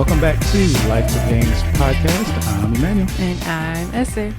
Welcome back to Life with Games podcast. I'm Emmanuel. And I'm Esther.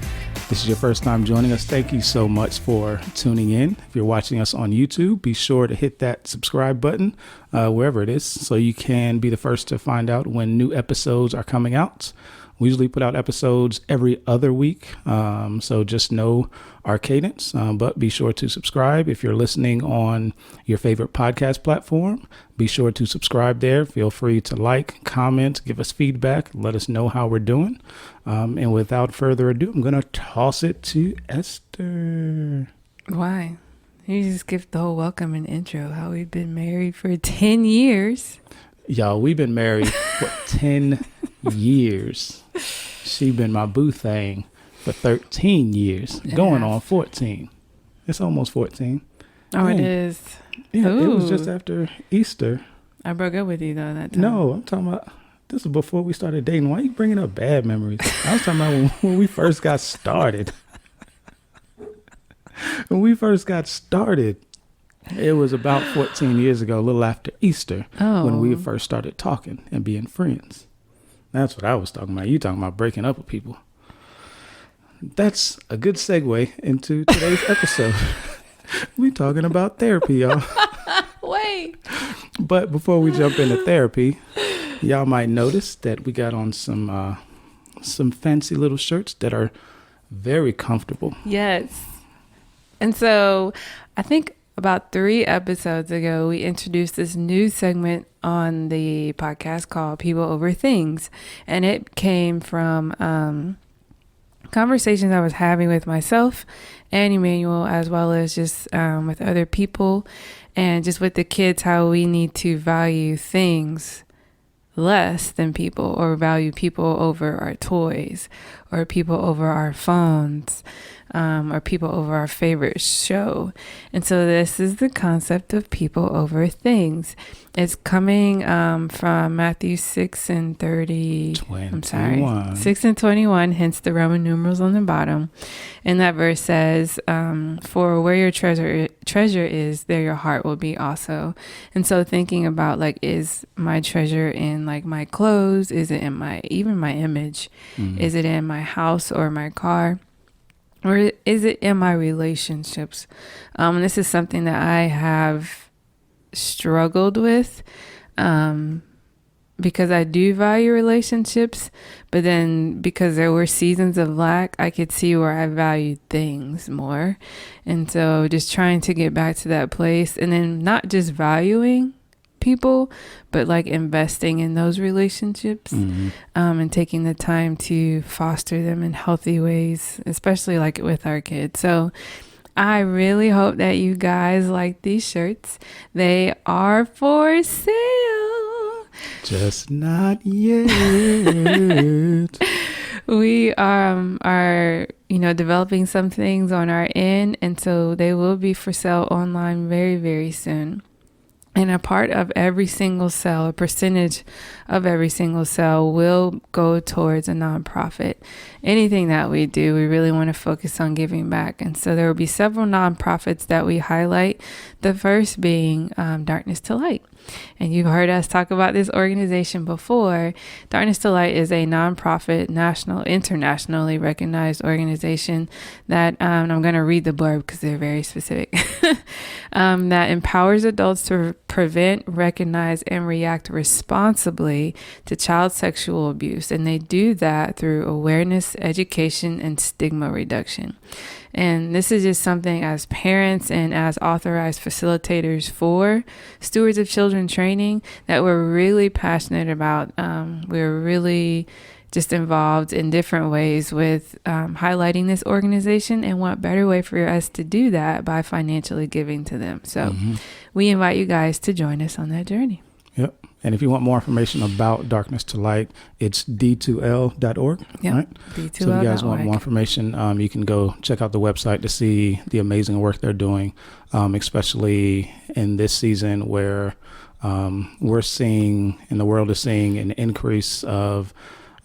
This is your first time joining us. Thank you so much for tuning in. If you're watching us on YouTube, be sure to hit that subscribe button wherever it is so you can be the first to find out when new episodes are coming out. We usually put out episodes every other week, so just know our cadence, but be sure to subscribe. If you're listening on your favorite podcast platform, be sure to subscribe there. Feel free to like, comment, give us feedback, let us know how we're doing. And without further ado, I'm going to toss it to Esther. Why? You just give the whole welcome and intro, how we've been married for 10 years. Y'all, we've been married for 10 years. She been my boo thing for 13 years, going on 14. It's almost 14. Oh, it is. Yeah, Ooh. It was just after Easter. I broke up with you, though, that time. No, I'm talking about, this is before we started dating. Why are you bringing up bad memories? I was talking about when we first got started. When we first got started, it was about 14 years ago, a little after Easter, when we first started talking and being friends. That's what I was talking about. You talking about breaking up with people. That's a good segue into today's episode. We talking about therapy, y'all. Wait. But before we jump into therapy, y'all might notice that we got on some fancy little shirts that are very comfortable. Yes. And so I think about 3 episodes ago, we introduced this new segment on the podcast called People Over Things. And it came from conversations I was having with myself and Emmanuel, as well as just with other people and just with the kids, how we need to value things less than people, or value people over our toys, or people over our phones, or people over our favorite show. And so this is the concept of people over things. It's coming from Matthew 6 and 30. 6 and 21, hence the Roman numerals on the bottom. And that verse says, for where your treasure is, there your heart will be also. And so thinking about, like, is my treasure in, like, my clothes? Is it in even my image? Mm-hmm. Is it in my house or my car? Or is it in my relationships? And this is something that I have struggled with because I do value relationships, but then because there were seasons of lack, I could see where I valued things more. And so just trying to get back to that place, and then not just valuing people, but like investing in those relationships, and taking the time to foster them in healthy ways, especially like with our kids. So I really hope that you guys like these shirts. They are for sale. Just not yet. We are developing some things on our end, and so they will be for sale online very, very soon. And a part of every single sale, a percentage of every single sale, will go towards a nonprofit. Anything that we do, we really want to focus on giving back. And so there will be several nonprofits that we highlight. The first being Darkness to Light. And you've heard us talk about this organization before. Darkness to Light is a nonprofit, internationally recognized organization that I'm going to read the blurb because they're very specific. That empowers adults to prevent, recognize, and react responsibly to child sexual abuse. And they do that through awareness, education, and stigma reduction. And this is just something, as parents and as authorized facilitators for Stewards of Children training, that we're really passionate about. We're really just involved in different ways with highlighting this organization, and what better way for us to do that by financially giving to them. So we invite you guys to join us on that journey. Yep. And if you want more information about Darkness to Light, it's d2l.org. Yep. Right? D2L.org. So if you guys want more information, you can go check out the website to see the amazing work they're doing, especially in this season where we're seeing, and the world is seeing, an increase of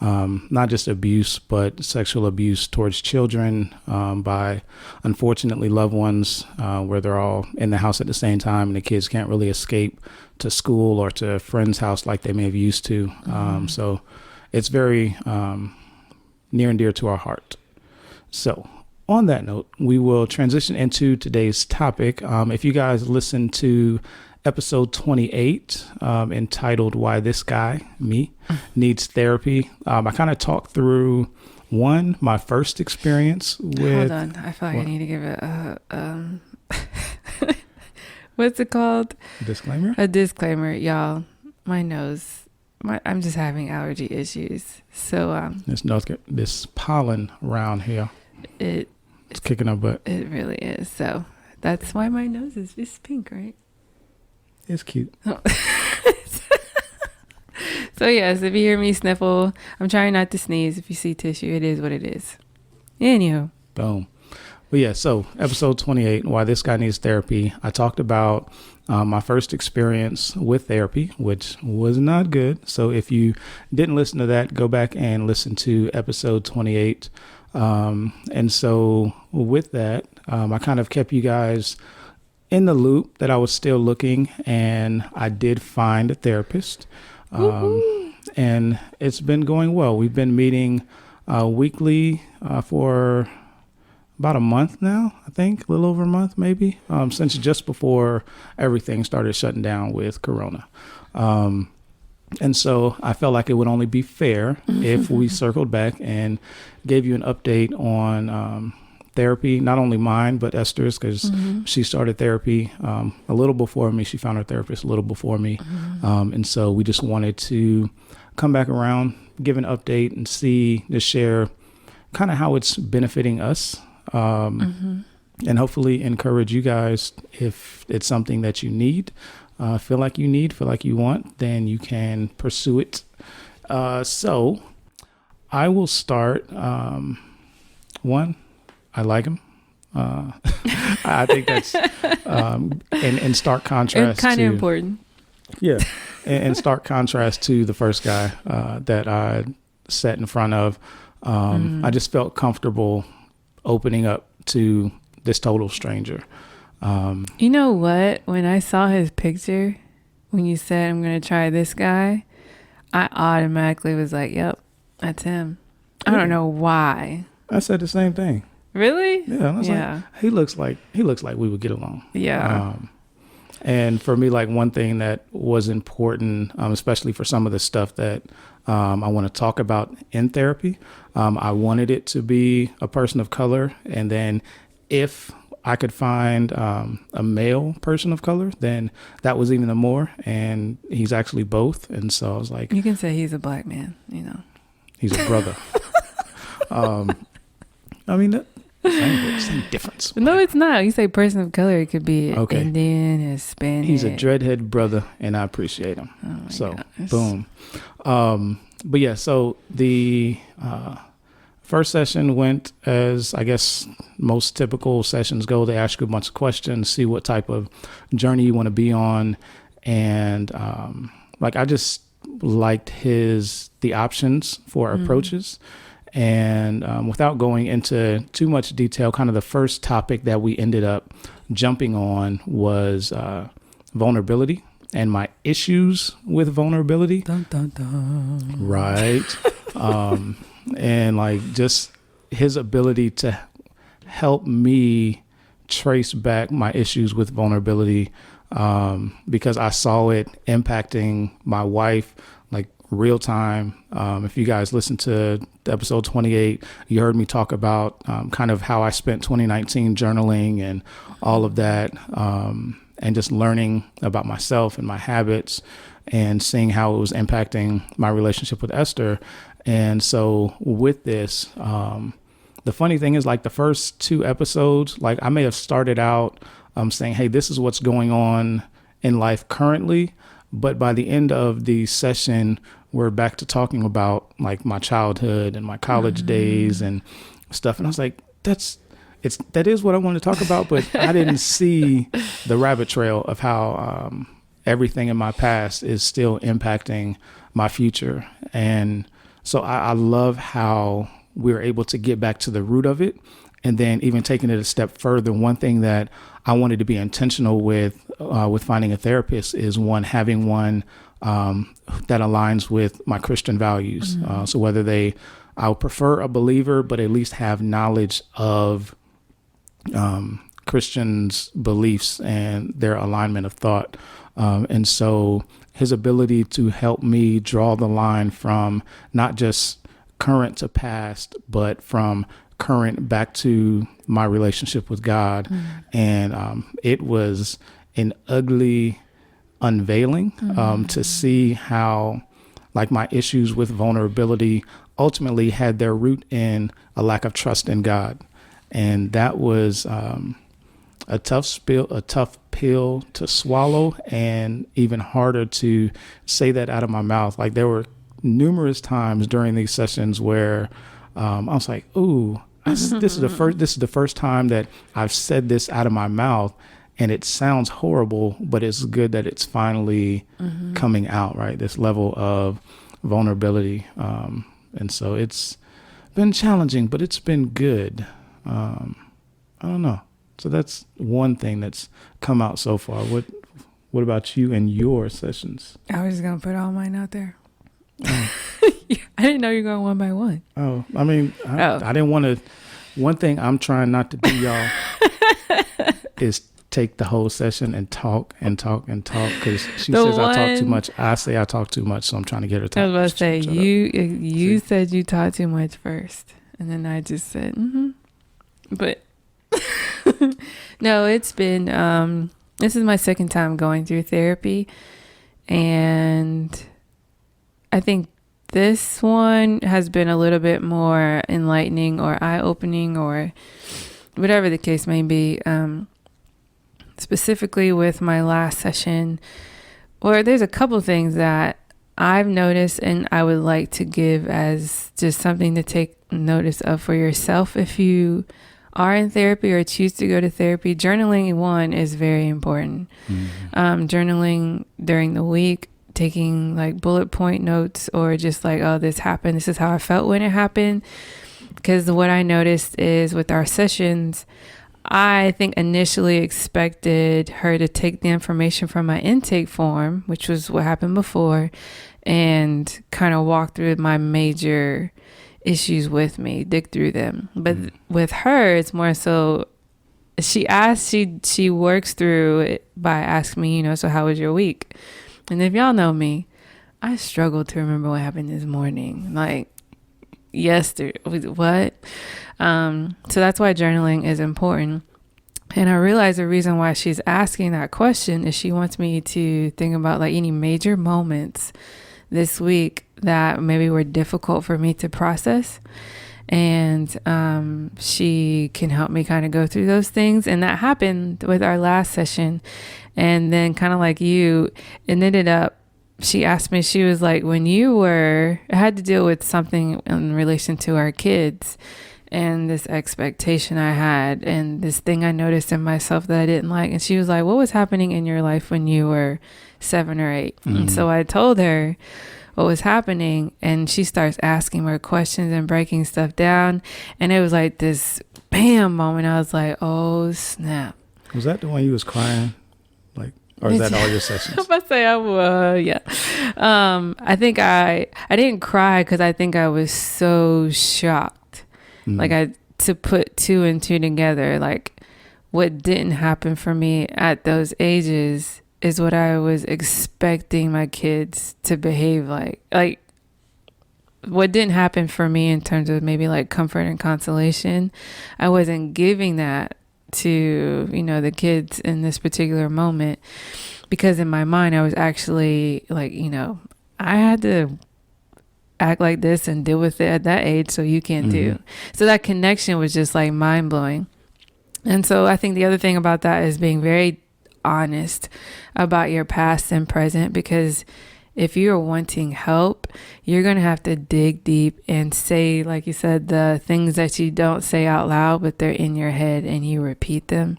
not just abuse, but sexual abuse towards children by, unfortunately, loved ones, where they're all in the house at the same time and the kids can't really escape to school or to a friend's house like they may have used to. So it's very near and dear to our heart. So on that note, we will transition into today's topic. If you guys listen to episode 28, entitled Why This Guy, Me, Needs Therapy, I kind of talked through my first experience with... Hold on. I feel like I need to give a what's it called? Disclaimer? A disclaimer, y'all. My nose. I'm just having allergy issues. So this pollen around here. It's kicking our butt. It really is. So that's why my nose is pink, right? It's cute. Oh. So yes, if you hear me sniffle, I'm trying not to sneeze. If you see tissue, it is what it is. Anywho. Boom. But yeah, so episode 28, Why This Guy Needs Therapy. I talked about my first experience with therapy, which was not good. So if you didn't listen to that, go back and listen to episode 28. And so with that, I kind of kept you guys in the loop that I was still looking, and I did find a therapist. And it's been going well. We've been meeting weekly for about a month now, I think, a little over a month maybe, since just before everything started shutting down with Corona. And so I felt like it would only be fair if we circled back and gave you an update on therapy, not only mine, but Esther's, because she started therapy a little before me. She found her therapist a little before me. And so we just wanted to come back around, give an update, and just share kind of how it's benefiting us. And hopefully encourage you guys, if it's something that you need, feel like you want, then you can pursue it. So I will start. One, I like him. I think that's in stark contrast. Kind of important. Yeah, in stark contrast to the first guy that I sat in front of. I just felt comfortable opening up to this total stranger. You know what? When I saw his picture, when you said I'm going to try this guy, I automatically was like, yep, that's him. I don't know why. I said the same thing. Really? Yeah. I was like, he looks like we would get along. Yeah. And for me, like, one thing that was important, especially for some of the stuff that I want to talk about in therapy, I wanted it to be a person of color. And then if I could find a male person of color, then that was even more. And he's actually both. And so I was like, you can say he's a black man, you know. He's a brother. I mean, same difference. No, it's not. You say person of color, it could be Indian, Hispanic. He's a dreadhead brother, and I appreciate him. Oh so, gosh. Boom. But yeah, so the first session went as, I guess, most typical sessions go. They ask you a bunch of questions, see what type of journey you want to be on. And I just liked the options for approaches. And without going into too much detail, kind of the first topic that we ended up jumping on was vulnerability and my issues with vulnerability. Dun, dun, dun. Right. And just his ability to help me trace back my issues with vulnerability, because I saw it impacting my wife, real time. If you guys listen to episode 28, you heard me talk about kind of how I spent 2019 journaling and all of that, and just learning about myself and my habits and seeing how it was impacting my relationship with Esther. And so with this, the funny thing is, the first 2 episodes, I may have started out saying, hey, this is what's going on in life currently. But by the end of the session, we're back to talking about my childhood and my college days and stuff. And I was like, that is what I want to talk about. But I didn't see the rabbit trail of how everything in my past is still impacting my future. And So I love how we're able to get back to the root of it. And then even taking it a step further, one thing that I wanted to be intentional with finding a therapist is having one that aligns with my Christian values. So whether I would prefer a believer, but at least have knowledge of Christians' beliefs and their alignment of thought. And so his ability to help me draw the line from not just current to past, but from current back to my relationship with God. And it was an ugly unveiling to see how like my issues with vulnerability ultimately had their root in a lack of trust in God. And that was a tough pill to swallow, and even harder to say that out of my mouth. Like there were numerous times during these sessions where I was like, "Ooh, this is the first time that I've said this out of my mouth, and it sounds horrible, but it's good that it's finally coming out." Right, this level of vulnerability, and so it's been challenging, but it's been good. I don't know. So that's one thing that's come out so far. What about you and your sessions? I was just gonna put all mine out there. I didn't know you were going one by one. Oh, I mean, I didn't want to. One thing I'm trying not to do, y'all, is take the whole session and talk and talk and talk, because she says I talk too much. I say I talk too much, so I'm trying to get her to talk. I was about to say, you said you talk too much first, and then I just said, But no, it's been, this is my second time going through therapy, and I think this one has been a little bit more enlightening or eye-opening or whatever the case may be. Specifically with my last session, or there's a couple things that I've noticed and I would like to give as just something to take notice of for yourself if you are in therapy or choose to go to therapy. Journaling, one, is very important. Journaling during the week, taking like bullet point notes, or just like, oh, this happened, this is how I felt when it happened. Because what I noticed is with our sessions, I think initially expected her to take the information from my intake form, which was what happened before, and kind of walk through my major issues with me, dig through them. But with her, it's more so she works through it by asking me, so how was your week? And if y'all know me, I struggle to remember what happened this morning. Like yesterday, what? So that's why journaling is important. And I realize the reason why she's asking that question is she wants me to think about like any major moments this week that maybe were difficult for me to process. And she can help me kind of go through those things. And that happened with our last session. And then kind of like you, it ended up, she asked me, she was like, when you I had to deal with something in relation to our kids and this expectation I had and this thing I noticed in myself that I didn't like. And she was like, what was happening in your life when you were 7 or 8? And so I told her what was happening, and she starts asking more questions and breaking stuff down. And it was like this bam moment. I was like, oh snap. Was that the one you was crying? Like, or is that all your sessions? I was about to say, yeah. I think I didn't cry because I think I was so shocked. Like to put 2 and 2 together, like what didn't happen for me at those ages is what I was expecting my kids to behave like. Like what didn't happen for me in terms of maybe like comfort and consolation, I wasn't giving that to, the kids in this particular moment, because in my mind I was actually like, I had to act like this and deal with it at that age, so you can't do. So that connection was just like mind blowing. And so I think the other thing about that is being very honest about your past and present, because if you're wanting help, you're going to have to dig deep and say, like you said, the things that you don't say out loud, but they're in your head and you repeat them,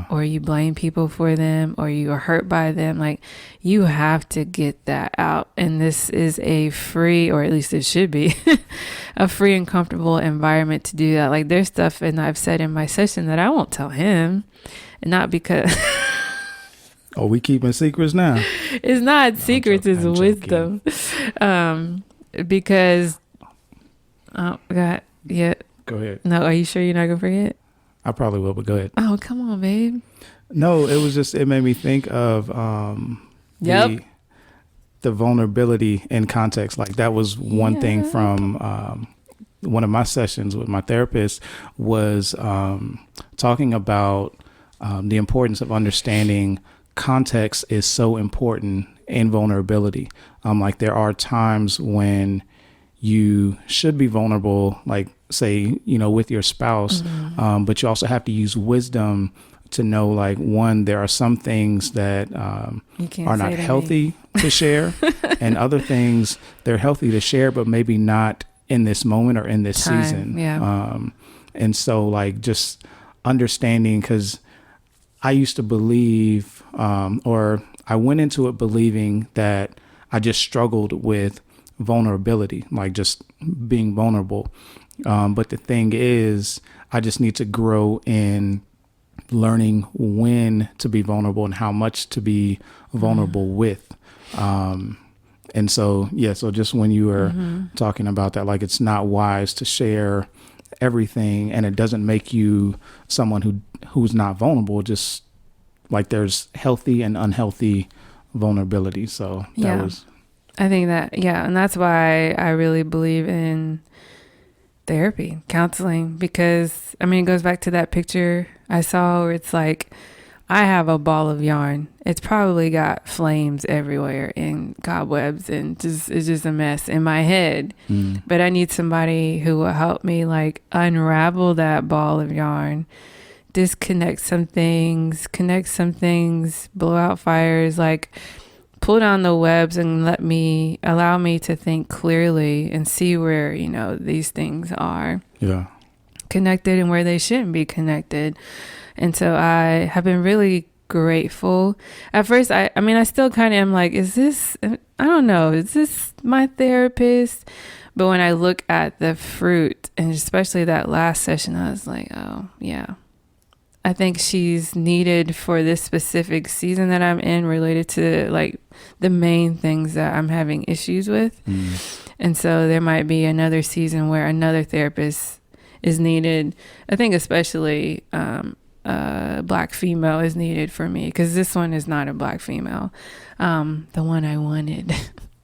or you blame people for them, or you are hurt by them. Like, you have to get that out. And this is a free, or at least it should be a free and comfortable environment to do that. Like, there's stuff, and I've said in my session, that I won't tell him, and not because Oh, we keeping secrets now? It's not secrets, it's wisdom. Because, God, yeah. Go ahead. No, are you sure you're not gonna forget? I probably will, but go ahead. Oh, come on, babe. No, it was just, it made me think of the vulnerability in context. Like, that was one thing from one of my sessions with my therapist, was talking about the importance of understanding context is so important in vulnerability. Like, there are times when you should be vulnerable, like, say, with your spouse, but you also have to use wisdom to know, like, one, there are some things that are not healthy to share, and other things they're healthy to share, but maybe not in this moment or in this season. And so, like, just understanding, because I used to believe, or I went into it believing that I just struggled with vulnerability, like just being vulnerable. But the thing is, I just need to grow in learning when to be vulnerable and how much to be vulnerable with. And so, so just when you were talking about that, like, it's not wise to share everything, and it doesn't make you someone who's not vulnerable. Just like, there's healthy and unhealthy vulnerability. So that was, I think that, and that's why I really believe in therapy, counseling, because it goes back to that picture I saw where it's like, I have a ball of yarn. It's probably got flames everywhere and cobwebs, and it's just a mess in my head. But I need somebody who will help me, like, unravel that ball of yarn, disconnect some things, connect some things, blow out fires, like, pull down the webs and allow me to think clearly and see where, these things are connected and where they shouldn't be connected. And so I have been really grateful. At first, I still kind of am like, is this my therapist? But when I look at the fruit, and especially that last session, I was like, oh, yeah. I think she's needed for this specific season that I'm in, related to, like, the main things that I'm having issues with. And so there might be another season where another therapist is needed. I think especially Black female is needed for me, because this one is not a Black female. The one I wanted,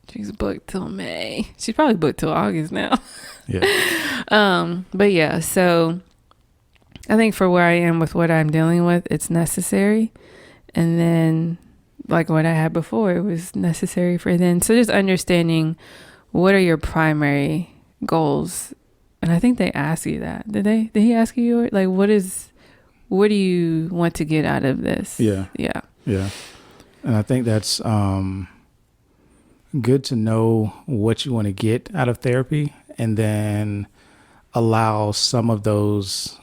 she's booked till May. She's probably booked till August now. But yeah, so I think for where I am with what I'm dealing with, it's necessary. And then, like what I had before, it was necessary for then. So just understanding, what are your primary goals? And I think they ask you that. Did he ask you, like, what do you want to get out of this? Yeah. And I think that's good to know what you want to get out of therapy, and then allow some of those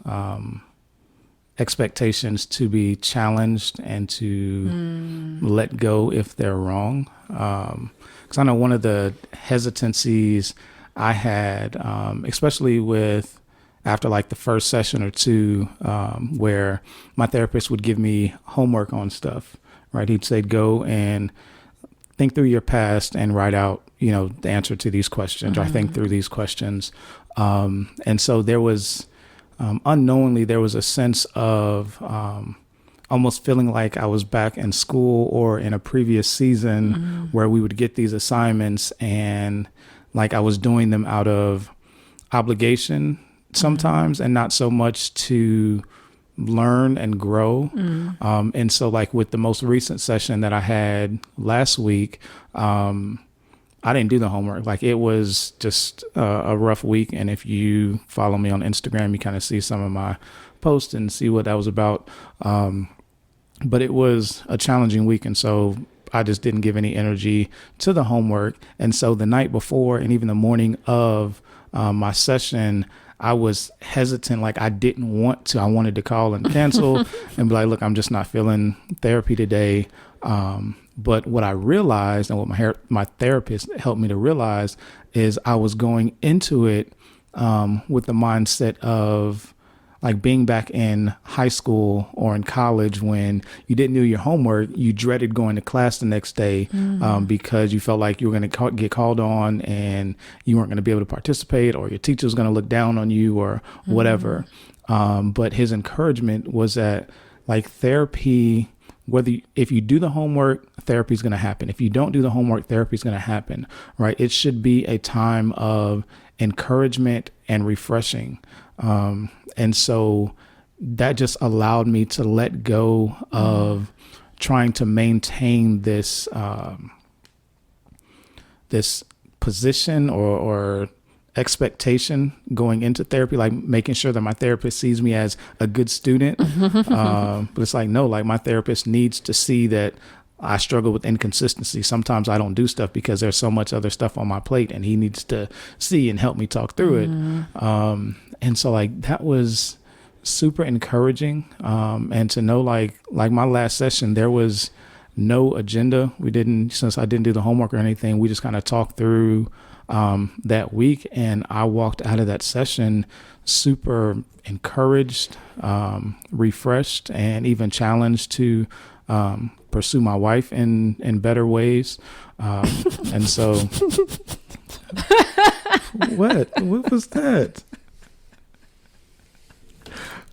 expectations to be challenged and to let go if they're wrong. Because I know one of the hesitancies I had, especially with after like the first session or two, where my therapist would give me homework on stuff, right? He'd say, go and think through your past and write out, the answer to these questions, or think through these questions. And so there was, unknowingly, there was a sense of almost feeling like I was back in school or in a previous season where we would get these assignments, and like I was doing them out of obligation sometimes, and not so much to learn and grow. And so like with the most recent session that I had last week, I didn't do the homework. Like, it was just a rough week. And if you follow me on Instagram, you kind of see some of my posts and see what that was about. But it was a challenging week. And so I just didn't give any energy to the homework. And so the night before and even the morning of my session, I was hesitant. Like I didn't want to. I wanted to call and cancel and be like, look, I'm just not feeling therapy today. But what I realized and what my therapist helped me to realize is I was going into it with the mindset of like being back in high school or in college when you didn't do your homework, you dreaded going to class the next day because you felt like you were going to get called on and you weren't going to be able to participate, or your teacher was going to look down on you or whatever. But his encouragement was that like therapy, if you do the homework, therapy is going to happen. If you don't do the homework, therapy is going to happen, right? It should be a time of encouragement and refreshing. And so that just allowed me to let go of trying to maintain this, this position or expectation going into therapy, like making sure that my therapist sees me as a good student. But it's like, no, like my therapist needs to see that I struggle with inconsistency. Sometimes I don't do stuff because there's so much other stuff on my plate, and he needs to see and help me talk through it. And so like that was super encouraging. And to know like my last session, there was no agenda. Since I didn't do the homework or anything, we just kind of talked through that week, and I walked out of that session super encouraged, refreshed, and even challenged to pursue my wife in better ways. And so what was that?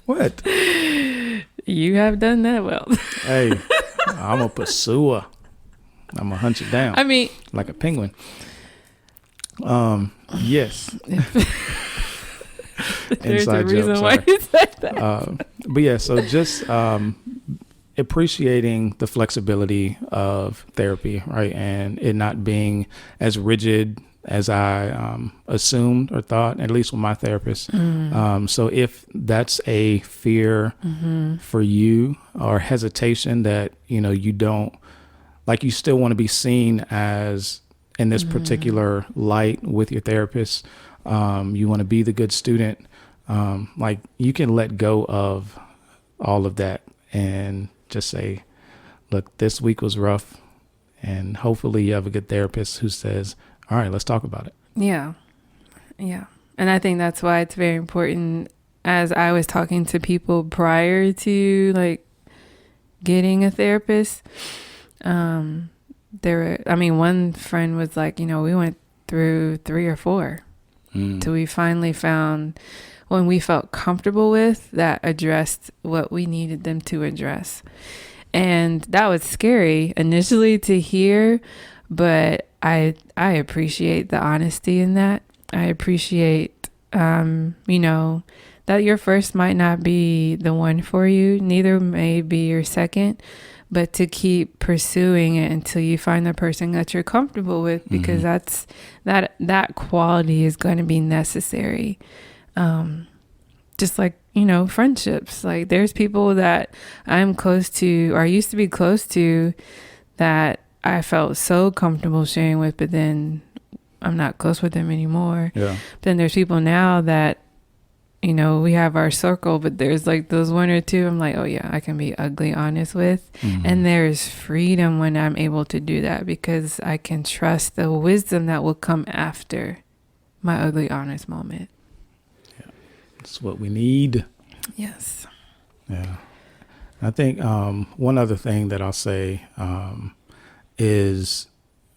What? You have done that well. Hey, I'm a pursuer. I'm gonna hunt you down. I mean, like a penguin. Yes. There's a Inside reason joke, why sorry. you said that. But yeah, so just appreciating the flexibility of therapy, right? And it not being as rigid as I assumed or thought, at least with my therapist. So if that's a fear for you or hesitation that, you don't, like you still want to be seen as in this particular light with your therapist, you want to be the good student, like you can let go of all of that and just say, look, this week was rough, and hopefully you have a good therapist who says, all right, let's talk about it. Yeah. And I think that's why it's very important. As I was talking to people prior to like getting a therapist, one friend was like, we went through 3 or 4 till we finally found one we felt comfortable with that addressed what we needed them to address. And that was scary initially to hear, but I appreciate the honesty in that. I appreciate, that your first might not be the one for you. Neither may be your second, but to keep pursuing it until you find the person that you're comfortable with, because that quality is going to be necessary. Just like, friendships, like there's people that I'm close to, or I used to be close to, that I felt so comfortable sharing with, but then I'm not close with them anymore. Yeah. But then there's people now that, we have our circle, but there's like those 1 or 2 I'm like, oh yeah, I can be ugly honest with. And there's freedom when I'm able to do that, because I can trust the wisdom that will come after my ugly honest moment. Yeah. That's what we need. Yes. Yeah. I think one other thing that I'll say is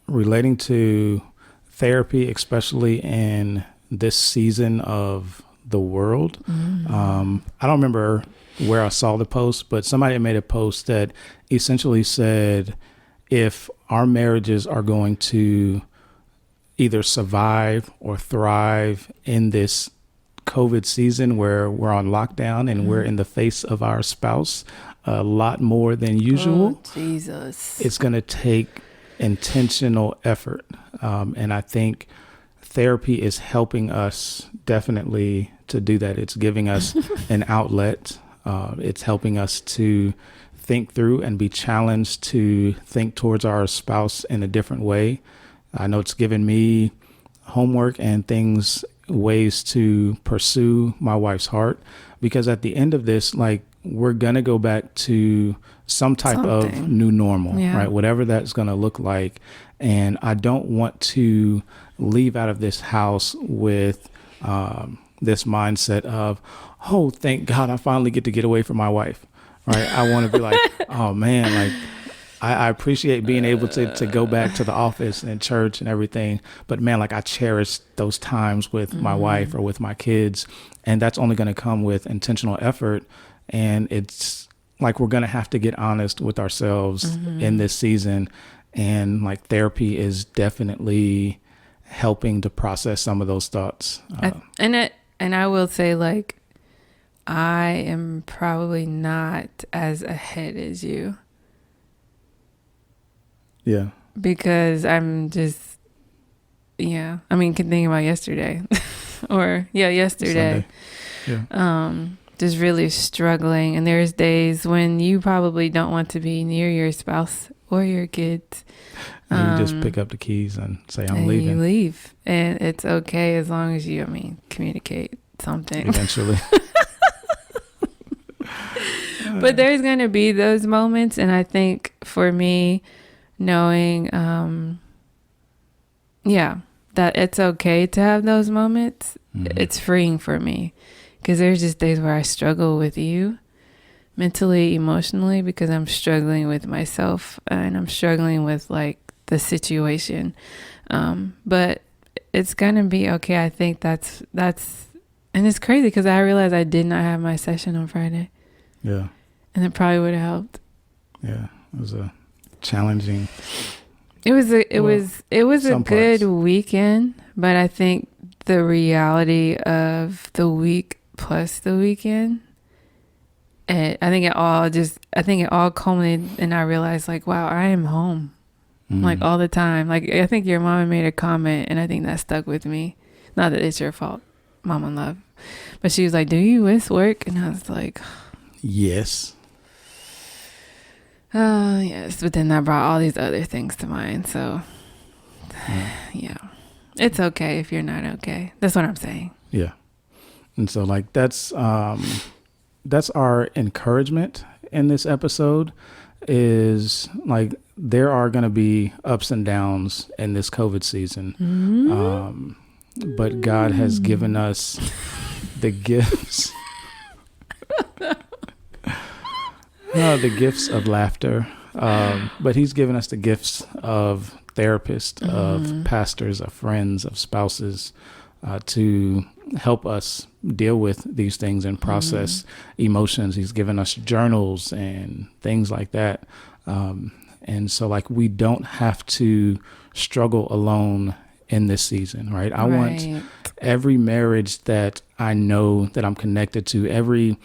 relating to therapy, especially in this season of the world. I don't remember where I saw the post, but somebody had made a post that essentially said, if our marriages are going to either survive or thrive in this COVID season where we're on lockdown and we're in the face of our spouse a lot more than usual, Jesus, it's going to take intentional effort. And I think therapy is helping us definitely to do that. It's giving us an outlet. It's helping us to think through and be challenged to think towards our spouse in a different way. I know it's given me homework and ways to pursue my wife's heart, because at the end of this, like, we're going to go back to some type of new normal, right? Whatever that's going to look like. And I don't want to leave out of this house with this mindset of, oh, thank God I finally get to get away from my wife, right? I want to be like, oh man, like, I appreciate being able to go back to the office and church and everything. But man, like, I cherish those times with my wife or with my kids. And that's only going to come with intentional effort. And it's like, we're going to have to get honest with ourselves in this season. And like, therapy is definitely helping to process some of those thoughts. And I will say, like, I am probably not as ahead as you. Yeah. Because I'm just, I mean, can think about yesterday or yesterday. Sunday. Yeah. Just really struggling. And there's days when you probably don't want to be near your spouse or your kids. And you just pick up the keys and say, I'm leaving. You leave. And it's okay as long as you, communicate something. Eventually. But there's going to be those moments. And I think for me, knowing, that it's okay to have those moments, it's freeing for me. Because there's just days where I struggle with you mentally, emotionally, because I'm struggling with myself and I'm struggling with like the situation. But it's going to be okay. I think that's, and it's crazy because I realized I did not have my session on Friday. Yeah. And it probably would have helped. Yeah. It was a challenging. It was a good weekend, but I think the reality of the week plus the weekend, I think it all culminated, and I realized, like, wow, I am home, like, all the time. Like, I think your mama made a comment, and I think that stuck with me. Not that it's your fault, Mama Love, but she was like, "Do you miss work?" And I was like, "Yes." Oh, yes. But then that brought all these other things to mind. So, yeah, it's okay if you're not okay. That's what I'm saying. Yeah. And so, like, that's our encouragement in this episode is, like, there are going to be ups and downs in this COVID season. But God has given us the gifts. The gifts of laughter. But he's given us the gifts of therapists, of pastors, of friends, of spouses, to help us deal with these things and process emotions. He's given us journals and things like that. And so, like, we don't have to struggle alone in this season, right? I want every marriage that I know that I'm connected to, every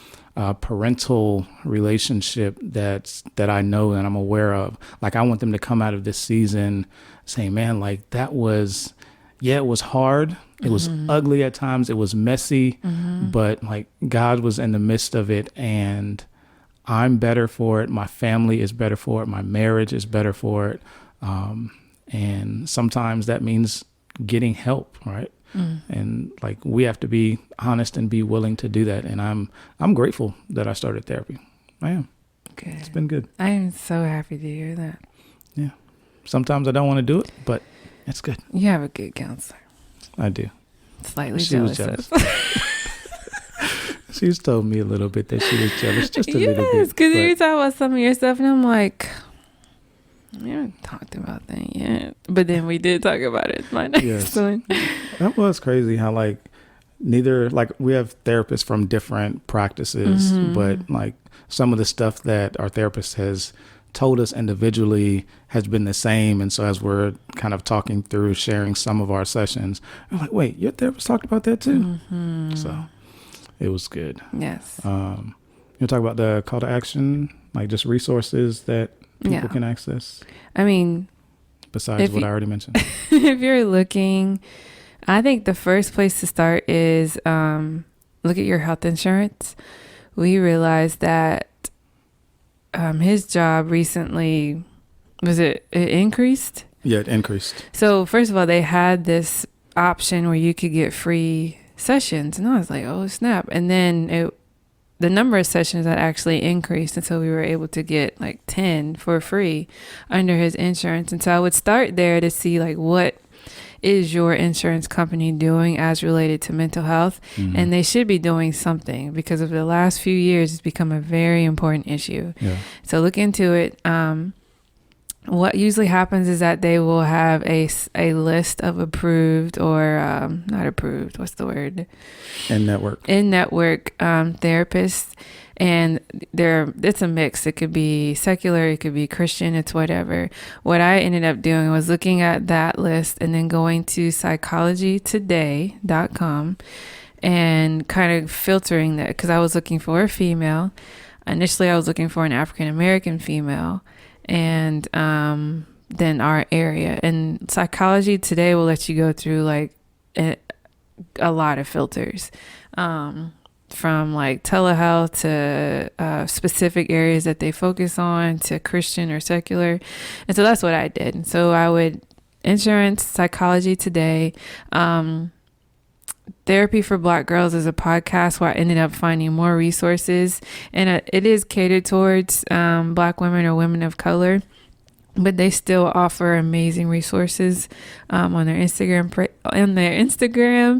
parental relationship that I know and I'm aware of, like, I want them to come out of this season saying, man, like, that was, it was hard. It was ugly at times. It was messy, but like, God was in the midst of it, and I'm better for it. My family is better for it. My marriage is better for it. And sometimes that means getting help, right? And like, we have to be honest and be willing to do that. And I'm grateful that I started therapy. I am. Good. It's been good. I am so happy to hear that. Yeah. Sometimes I don't want to do it, but it's good. You have a good counselor. I do. Slightly jealous. She's told me a little bit that she was jealous, just a little bit. Yes, because you talk about some of your stuff, and I'm like, we haven't talked about that yet. But then we did talk about it. My next one. That was crazy how, like, we have therapists from different practices, but like, some of the stuff that our therapist has told us individually has been the same. And so as we're kind of talking through, sharing some of our sessions, I'm like, wait, your therapist talked about that too? So it was good. Yes. You talk about the call to action, like just resources that people can access? I mean, besides what I already mentioned. If you're looking, I think the first place to start is look at your health insurance. We realized that his job recently, it increased? Yeah, it increased. So first of all, they had this option where you could get free sessions, and I was like, oh snap. And then the number of sessions that actually increased, and so we were able to get like 10 for free under his insurance. And so I would start there to see like, what is your insurance company doing as related to mental health? And they should be doing something, because over the last few years it's become a very important issue. So look into it. What usually happens is that they will have a list of approved or not approved, what's the word? In-network therapists. And it's a mix. It could be secular, it could be Christian, it's whatever. What I ended up doing was looking at that list and then going to psychologytoday.com and kind of filtering that, because I was looking for a female. Initially, I was looking for an African American female, and then our area. And Psychology Today will let you go through like a lot of filters. From like telehealth to specific areas that they focus on, to Christian or secular. And so that's what I did. And so I would insurance, Psychology Today, Therapy for Black Girls is a podcast where I ended up finding more resources, and it is catered towards Black women or women of color, but they still offer amazing resources on their Instagram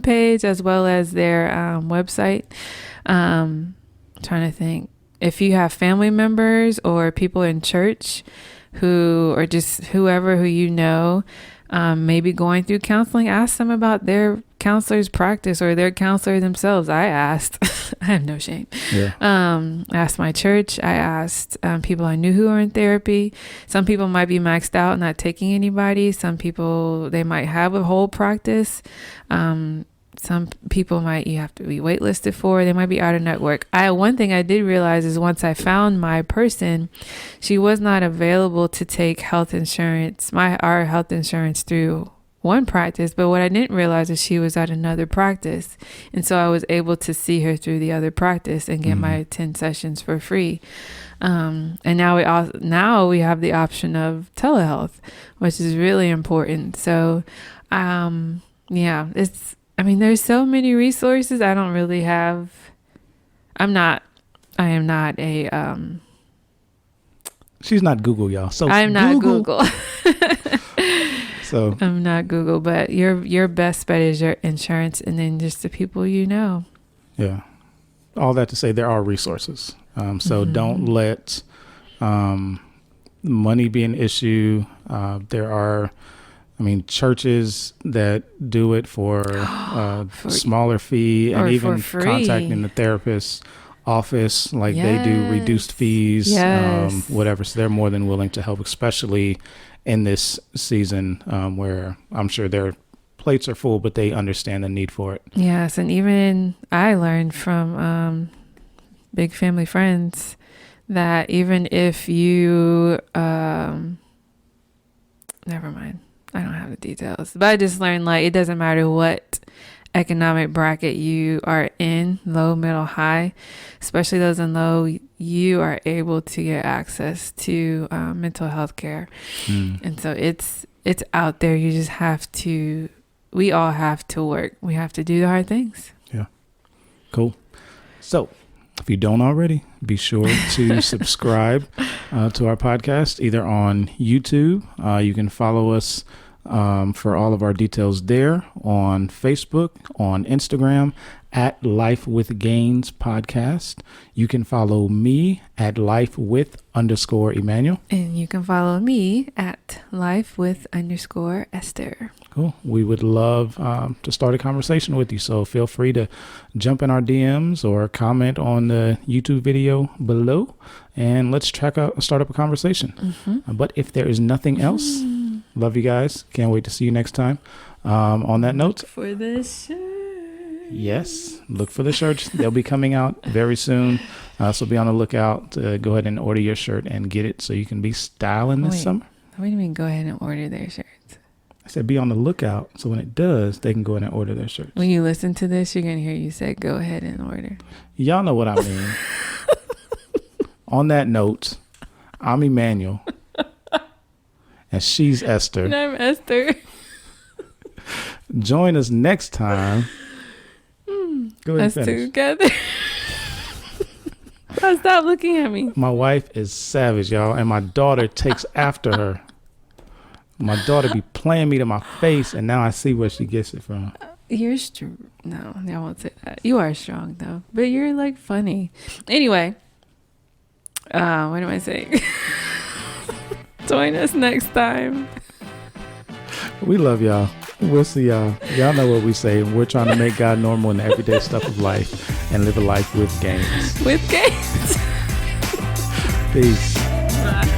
page, as well as their website. Trying to think, if you have family members or people in church who, or just whoever who you know, maybe going through counseling, ask them about their counselor's practice or their counselor themselves. I asked, I have no shame. Asked my church. I asked people I knew who are in therapy. Some people might be maxed out, not taking anybody. Some people, they might have a whole practice. Some people you have to be waitlisted for. They might be out of network. One thing I did realize is once I found my person, she was not available to take health insurance, our health insurance through one practice. But what I didn't realize is she was at another practice. And so I was able to see her through the other practice and get my 10 sessions for free. And now we have the option of telehealth, which is really important. So, there's so many resources. I am not a, she's not Google, y'all. So I'm not Google. So I'm not Google, but your best bet is your insurance, and then just the people you know. Yeah. All that to say, there are resources. So don't let money be an issue. There are, churches that do it for smaller fee, and even contacting the therapist's office, like they do reduced fees, whatever. So they're more than willing to help, especially in this season where I'm sure their plates are full, but they understand the need for it. Yes, and even I learned from big family friends that even if you, never mind, I don't have the details, but I just learned like it doesn't matter what economic bracket you are in, low, middle, high, especially those in low, you are able to get access to mental health care. And so it's out there. You just we all have to work. We have to do the hard things. Yeah. Cool. So if you don't already, be sure to subscribe to our podcast, either on YouTube. You can follow us for all of our details there, on Facebook, on Instagram, at Life with Gains Podcast. You can follow me at Life with _Emmanuel. And you can follow me at Life with _Esther. Cool. We would love to start a conversation with you. So feel free to jump in our DMs or comment on the YouTube video below, and let's start up a conversation. But if there is nothing else, love you guys. Can't wait to see you next time. On that note, for the shirt. Yes, look for the shirts. They'll be coming out very soon. So be on the lookout. Go ahead and order your shirt and get it so you can be styling this summer. What do you mean go ahead and order their shirts? I said be on the lookout. So when it does, they can go ahead and order their shirts. When you listen to this, you're going to hear you say go ahead and order. Y'all know what I mean. On that note, I'm Emmanuel. And she's Esther. And I'm Esther. Join us next time. Go ahead Us and finish. together. Stop looking at me. My wife is savage, y'all, and my daughter takes after her. My daughter be playing me to my face, and now I see where she gets it from. You're strong. No, I won't say that. You are strong, though. But you're, like, funny. Anyway. What am I saying? Join us next time. We love y'all. We'll see y'all. Y'all know what we say. We're trying to make God normal in the everyday stuff of life and live a life with gains. With games. Peace. Bye.